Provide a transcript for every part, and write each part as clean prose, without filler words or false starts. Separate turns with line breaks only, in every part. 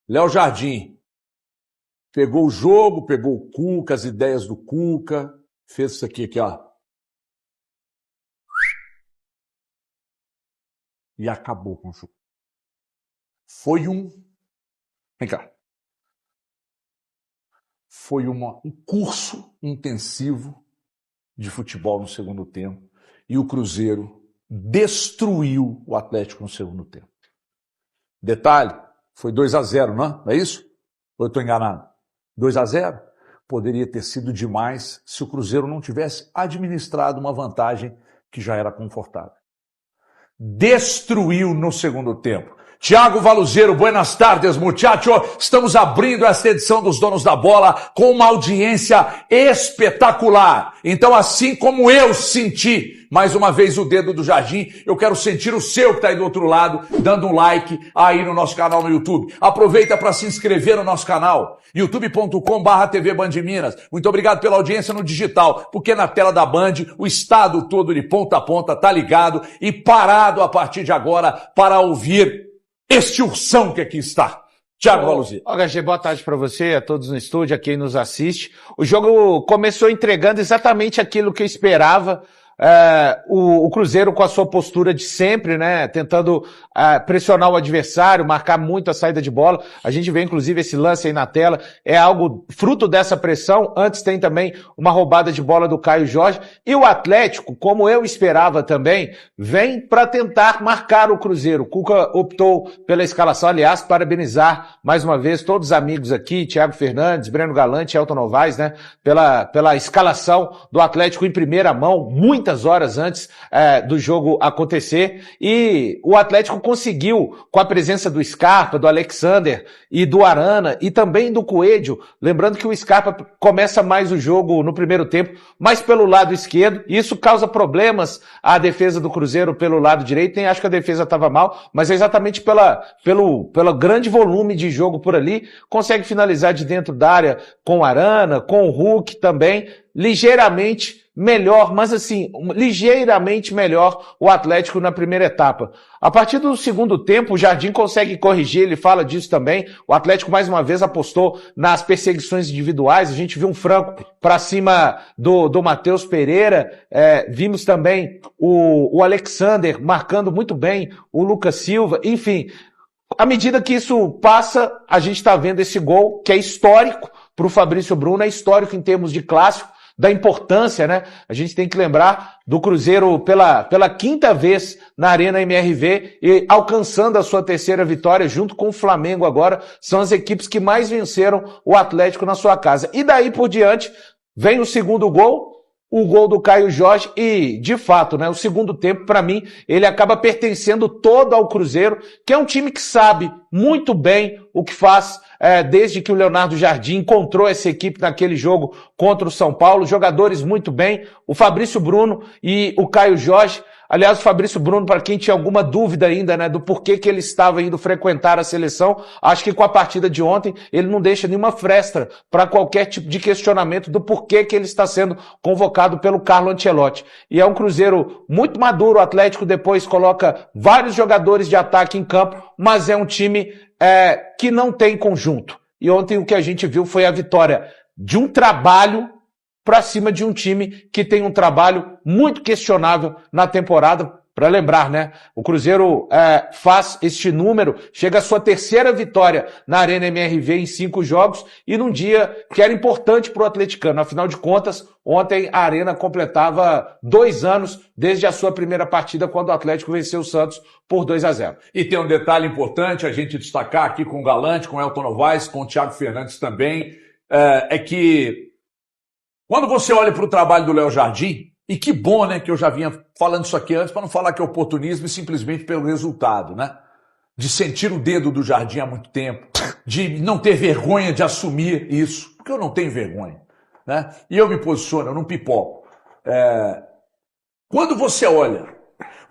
Léo Jardim pegou o jogo, pegou o Cuca, as ideias do Cuca, fez isso aqui, ó. E acabou com o jogo. Foi um... Vem cá. Foi um curso intensivo de futebol no segundo tempo e o Cruzeiro destruiu o Atlético no segundo tempo. Detalhe, foi 2-0, não é isso? Ou eu estou enganado? 2-0? Poderia ter sido demais se o Cruzeiro não tivesse administrado uma vantagem que já era confortável. Destruiu no segundo tempo. Tiago Valuzeiro, buenas tardes, muchacho. Estamos abrindo esta edição dos Donos da Bola com uma audiência espetacular. Então, assim como eu senti, mais uma vez, o dedo do Jardim, eu quero sentir o seu que está aí do outro lado, dando um like aí no nosso canal no YouTube. Aproveita para se inscrever no nosso canal, youtube.com/TV Band Minas. Muito obrigado pela audiência no digital, porque na tela da Band, o estado todo de ponta a ponta tá ligado e parado a partir de agora para ouvir este ursão que aqui está. Tiago Valuzeiro.
HG, boa tarde para você, a todos no estúdio, a quem nos assiste. O jogo começou entregando exatamente aquilo que eu esperava. O Cruzeiro com a sua postura de sempre, né, tentando pressionar o adversário, marcar muito a saída de bola. A gente vê inclusive esse lance aí na tela, é algo fruto dessa pressão. Antes tem também uma roubada de bola do Caio Jorge, e o Atlético, como eu esperava também, vem para tentar marcar o Cruzeiro. O Cuca optou pela escalação, aliás, parabenizar mais uma vez todos os amigos aqui, Thiago Fernandes, Breno Galante, Elton Novaes, né, pela escalação do Atlético em primeira mão, muitas horas antes do jogo acontecer, e o Atlético conseguiu, com a presença do Scarpa, do Alexander e do Arana, e também do Coelho, lembrando que o Scarpa começa mais o jogo no primeiro tempo, mas pelo lado esquerdo, e isso causa problemas à defesa do Cruzeiro pelo lado direito. Nem acho que a defesa estava mal, mas é exatamente pelo grande volume de jogo por ali, consegue finalizar de dentro da área com o Arana, com o Hulk também, ligeiramente melhor, mas assim, ligeiramente melhor o Atlético na primeira etapa. A partir do segundo tempo, o Jardim consegue corrigir, ele fala disso também. O Atlético mais uma vez apostou nas perseguições individuais, a gente viu um Franco para cima do Matheus Pereira, vimos também o Alexander marcando muito bem, o Lucas Silva, enfim. À medida que isso passa, a gente está vendo esse gol, que é histórico para o Fabrício Bruno, é histórico em termos de clássico, da importância, né? A gente tem que lembrar do Cruzeiro pela quinta vez na Arena MRV e alcançando a sua terceira vitória junto com o Flamengo agora. São as equipes que mais venceram o Atlético na sua casa. E daí por diante vem o segundo gol, o gol do Caio Jorge, e, de fato, né, o segundo tempo, para mim, ele acaba pertencendo todo ao Cruzeiro, que é um time que sabe muito bem o que faz, desde que o Leonardo Jardim encontrou essa equipe naquele jogo contra o São Paulo. Jogadores muito bem, o Fabrício Bruno e o Caio Jorge. Aliás, o Fabrício Bruno, para quem tinha alguma dúvida ainda, né, do porquê que ele estava indo frequentar a seleção, acho que com a partida de ontem ele não deixa nenhuma fresta para qualquer tipo de questionamento do porquê que ele está sendo convocado pelo Carlo Ancelotti. E é um Cruzeiro muito maduro. O Atlético depois coloca vários jogadores de ataque em campo, mas é um time que não tem conjunto. E ontem o que a gente viu foi a vitória de um trabalho para cima de um time que tem um trabalho muito questionável na temporada. Para lembrar, né? O Cruzeiro faz este número, chega à sua terceira vitória na Arena MRV em 5 jogos, e num dia que era importante para o atleticano. Afinal de contas, ontem a Arena completava 2 anos desde a sua primeira partida, quando o Atlético venceu o Santos por 2-0.
E tem um detalhe importante a gente destacar aqui com o Galante, com o Elton Novaes, com o Thiago Fernandes também, é que quando você olha para o trabalho do Léo Jardim, e que bom, né, que eu já vinha falando isso aqui antes, para não falar que é oportunismo e simplesmente pelo resultado, né? De sentir o dedo do Jardim há muito tempo, de não ter vergonha de assumir isso, porque eu não tenho vergonha, né? E eu me posiciono, eu não pipoco. Quando você olha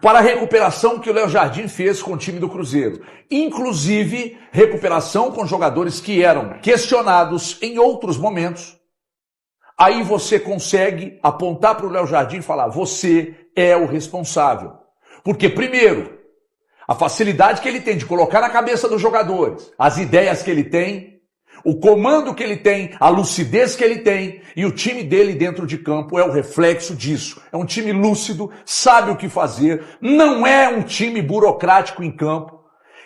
para a recuperação que o Léo Jardim fez com o time do Cruzeiro, inclusive recuperação com jogadores que eram questionados em outros momentos, aí você consegue apontar para o Léo Jardim e falar: você é o responsável. Porque, primeiro, A facilidade que ele tem de colocar na cabeça dos jogadores as ideias que ele tem, o comando que ele tem, a lucidez que ele tem, e o time dele dentro de campo é o reflexo disso. É um time lúcido, sabe o que fazer, não é um time burocrático em campo.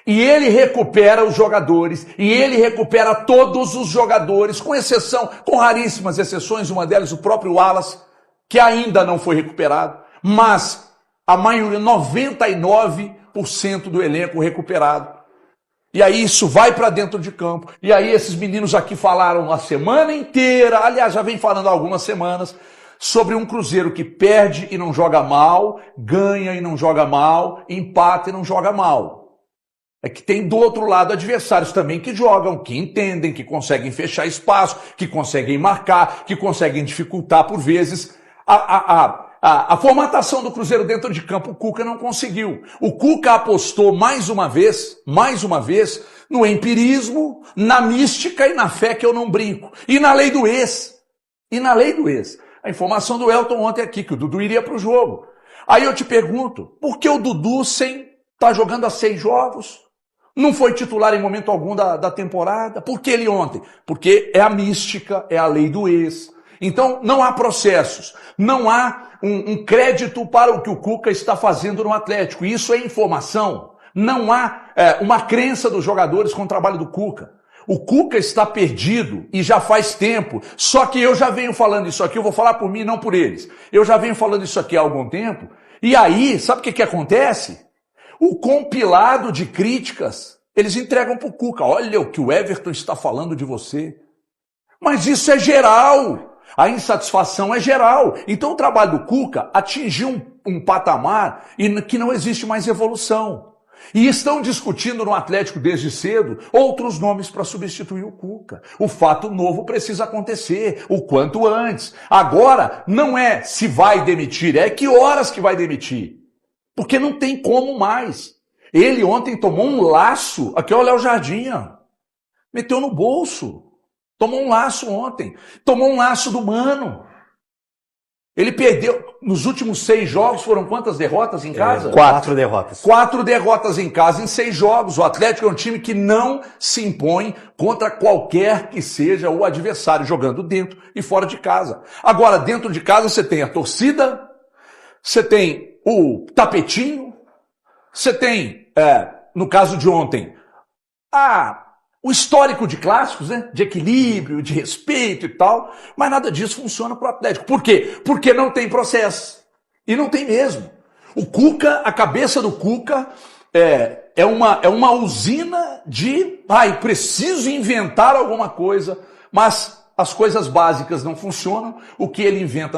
E ele recupera os jogadores, e ele recupera todos os jogadores, com exceção, com raríssimas exceções, uma delas o próprio Wallace, que ainda não foi recuperado, mas a maioria, 99% do elenco recuperado. E aí isso vai para dentro de campo. E aí esses meninos aqui falaram a semana inteira, aliás, já vem falando há algumas semanas, sobre um Cruzeiro que perde e não joga mal, ganha e não joga mal, empata e não joga mal. É que tem do outro lado adversários também que jogam, que entendem, que conseguem fechar espaço, que conseguem marcar, que conseguem dificultar por vezes a formatação do Cruzeiro dentro de campo. O Cuca não conseguiu. O Cuca apostou mais uma vez, no empirismo, na mística e na fé que eu não brinco. E na lei do ex. A informação do Elton ontem aqui, que o Dudu iria para o jogo. Aí eu te pergunto, por que o Dudu tá jogando há 6 jogos? Não foi titular em momento algum da temporada? Por que ele ontem? Porque é a mística, é a lei do ex. Então não há processos, não há um crédito para o que o Cuca está fazendo no Atlético. Isso é informação. Não há uma crença dos jogadores com o trabalho do Cuca. O Cuca está perdido e já faz tempo. Só que eu já venho falando isso aqui, eu vou falar por mim, não por eles. Eu já venho falando isso aqui há algum tempo. E aí, sabe o que acontece? O compilado de críticas, eles entregam para o Cuca. Olha o que o Everton está falando de você. Mas isso é geral. A insatisfação é geral. Então o trabalho do Cuca atingiu um patamar que não existe mais evolução. E estão discutindo no Atlético desde cedo outros nomes para substituir o Cuca. O fato novo precisa acontecer o quanto antes. Agora não é se vai demitir, é que horas que vai demitir. Porque não tem como mais. Ele ontem tomou um laço, aqui olha o Jardim, meteu no bolso. Tomou um laço ontem. Tomou um laço do Mano. Ele perdeu, nos últimos 6 jogos, foram quantas derrotas em casa?
4 derrotas.
4 derrotas em casa em 6 jogos. O Atlético é um time que não se impõe contra qualquer que seja o adversário, jogando dentro e fora de casa. Agora, dentro de casa você tem a torcida, você tem o tapetinho, você tem, no caso de ontem, o histórico de clássicos, né? De equilíbrio, de respeito e tal, mas nada disso funciona para o Atlético. Por quê? Porque não tem processo. E não tem mesmo. O Cuca, a cabeça do Cuca é uma usina de, preciso inventar alguma coisa, mas as coisas básicas não funcionam, o que ele inventa